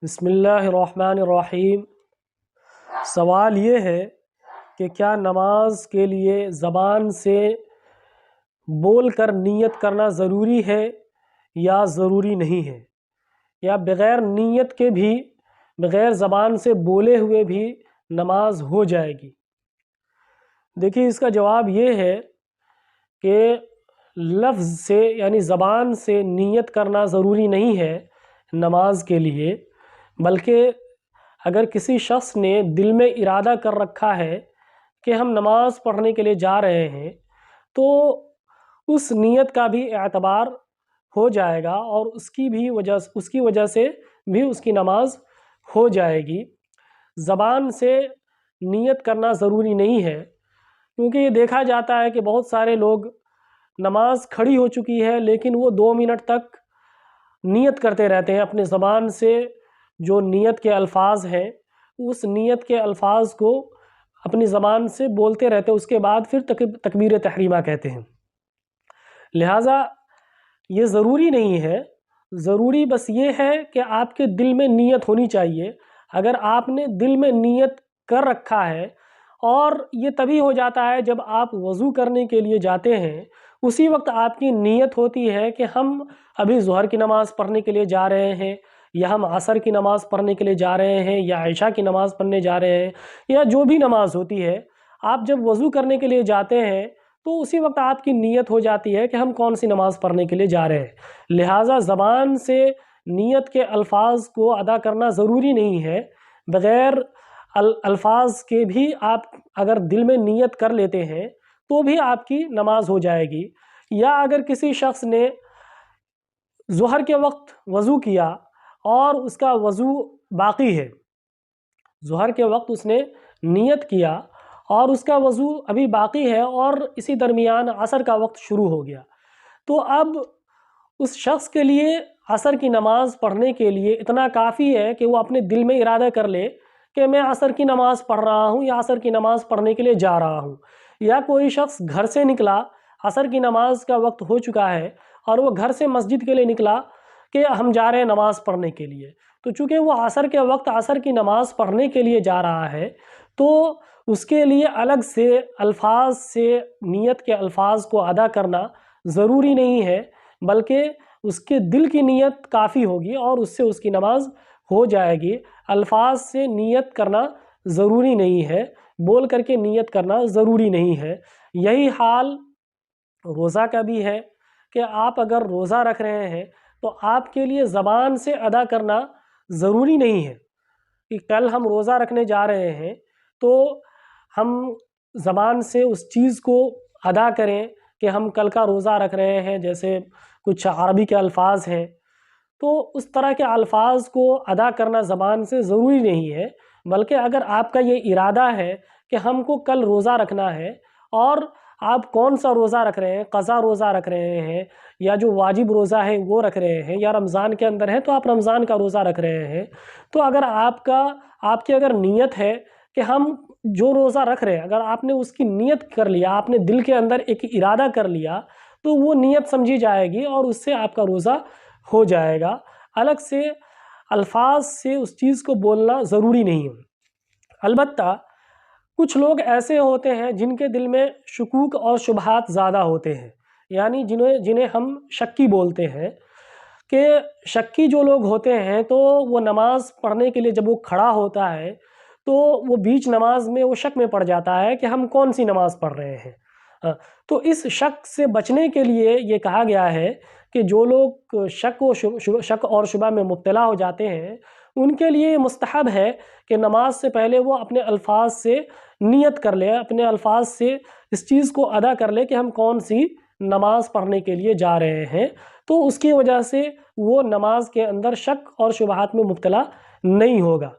بسم اللہ الرحمن الرحیم۔ سوال یہ ہے کہ کیا نماز کے لیے زبان سے بول کر نیت کرنا ضروری ہے یا ضروری نہیں ہے، یا بغیر نیت کے بھی بغیر زبان سے بولے ہوئے بھی نماز ہو جائے گی؟ دیکھیے، اس کا جواب یہ ہے کہ لفظ سے یعنی زبان سے نیت کرنا ضروری نہیں ہے نماز کے لیے، بلکہ اگر کسی شخص نے دل میں ارادہ کر رکھا ہے کہ ہم نماز پڑھنے کے لیے جا رہے ہیں تو اس نیت کا بھی اعتبار ہو جائے گا اور اس کی وجہ سے بھی اس کی نماز ہو جائے گی۔ زبان سے نیت کرنا ضروری نہیں ہے، کیونکہ یہ دیکھا جاتا ہے کہ بہت سارے لوگ نماز کھڑی ہو چکی ہے لیکن وہ 2 منٹ تک نیت کرتے رہتے ہیں، اپنے زبان سے جو نیت کے الفاظ ہیں اس نیت کے الفاظ کو اپنی زبان سے بولتے رہتے ہیں، اس کے بعد پھر تکبیر تحریمہ کہتے ہیں۔ لہٰذا یہ ضروری نہیں ہے، ضروری بس یہ ہے کہ آپ کے دل میں نیت ہونی چاہیے۔ اگر آپ نے دل میں نیت کر رکھا ہے، اور یہ تبھی ہو جاتا ہے جب آپ وضو کرنے کے لیے جاتے ہیں، اسی وقت آپ کی نیت ہوتی ہے کہ ہم ابھی ظہر کی نماز پڑھنے کے لیے جا رہے ہیں، یا ہم عصر کی نماز پڑھنے کے لیے جا رہے ہیں، یا عشاء کی نماز پڑھنے جا رہے ہیں، یا جو بھی نماز ہوتی ہے۔ آپ جب وضو کرنے کے لیے جاتے ہیں تو اسی وقت آپ کی نیت ہو جاتی ہے کہ ہم کون سی نماز پڑھنے کے لیے جا رہے ہیں۔ لہٰذا زبان سے نیت کے الفاظ کو ادا کرنا ضروری نہیں ہے، بغیر الفاظ کے بھی آپ اگر دل میں نیت کر لیتے ہیں تو بھی آپ کی نماز ہو جائے گی۔ یا اگر کسی شخص نے ظہر کے وقت وضو کیا اور اس کا وضو باقی ہے، ظہر کے وقت اس نے نیت کیا اور اس کا وضو ابھی باقی ہے اور اسی درمیان عصر کا وقت شروع ہو گیا، تو اب اس شخص کے لیے عصر کی نماز پڑھنے کے لیے اتنا کافی ہے کہ وہ اپنے دل میں ارادہ کر لے کہ میں عصر کی نماز پڑھ رہا ہوں یا عصر کی نماز پڑھنے کے لیے جا رہا ہوں۔ یا کوئی شخص گھر سے نکلا، عصر کی نماز کا وقت ہو چکا ہے اور وہ گھر سے مسجد کے لیے نکلا کہ ہم جا رہے ہیں نماز پڑھنے کے لیے، تو چونکہ وہ عصر کے وقت عصر کی نماز پڑھنے کے لیے جا رہا ہے تو اس کے لیے الگ سے الفاظ سے نیت کے الفاظ کو ادا کرنا ضروری نہیں ہے، بلکہ اس کے دل کی نیت کافی ہوگی اور اس سے اس کی نماز ہو جائے گی۔ الفاظ سے نیت کرنا ضروری نہیں ہے، بول کر کے نیت کرنا ضروری نہیں ہے۔ یہی حال روزہ کا بھی ہے کہ آپ اگر روزہ رکھ رہے ہیں تو آپ کے لیے زبان سے ادا کرنا ضروری نہیں ہے کہ کل ہم روزہ رکھنے جا رہے ہیں تو ہم زبان سے اس چیز کو ادا کریں کہ ہم کل کا روزہ رکھ رہے ہیں، جیسے کچھ عربی کے الفاظ ہیں، تو اس طرح کے الفاظ کو ادا کرنا زبان سے ضروری نہیں ہے، بلکہ اگر آپ کا یہ ارادہ ہے کہ ہم کو کل روزہ رکھنا ہے اور آپ کون سا روزہ رکھ رہے ہیں، قضا روزہ رکھ رہے ہیں یا جو واجب روزہ ہے وہ رکھ رہے ہیں، یا رمضان کے اندر ہے تو آپ رمضان کا روزہ رکھ رہے ہیں، تو اگر آپ کی اگر نیت ہے کہ ہم جو روزہ رکھ رہے ہیں، اگر آپ نے اس کی نیت کر لیا، آپ نے دل کے اندر ایک ارادہ کر لیا تو وہ نیت سمجھی جائے گی اور اس سے آپ کا روزہ ہو جائے گا۔ الگ سے الفاظ سے اس چیز کو بولنا ضروری نہیں ہے۔ البتہ کچھ لوگ ایسے ہوتے ہیں جن کے دل میں شکوک اور شبہات زیادہ ہوتے ہیں، یعنی جنہیں ہم شکی بولتے ہیں، کہ شکی جو لوگ ہوتے ہیں تو وہ نماز پڑھنے کے لیے جب وہ کھڑا ہوتا ہے تو وہ بیچ نماز میں وہ شک میں پڑ جاتا ہے کہ ہم کون سی نماز پڑھ رہے ہیں۔ تو اس شک سے بچنے کے لیے یہ کہا گیا ہے کہ جو لوگ شک اور شبہ میں مبتلا ہو جاتے ہیں ان کے لیے مستحب ہے کہ نماز سے پہلے وہ اپنے الفاظ سے نیت کر لے، اپنے الفاظ سے اس چیز کو ادا کر لے کہ ہم کون سی نماز پڑھنے کے لیے جا رہے ہیں، تو اس کی وجہ سے وہ نماز کے اندر شک اور شبہات میں مبتلا نہیں ہوگا۔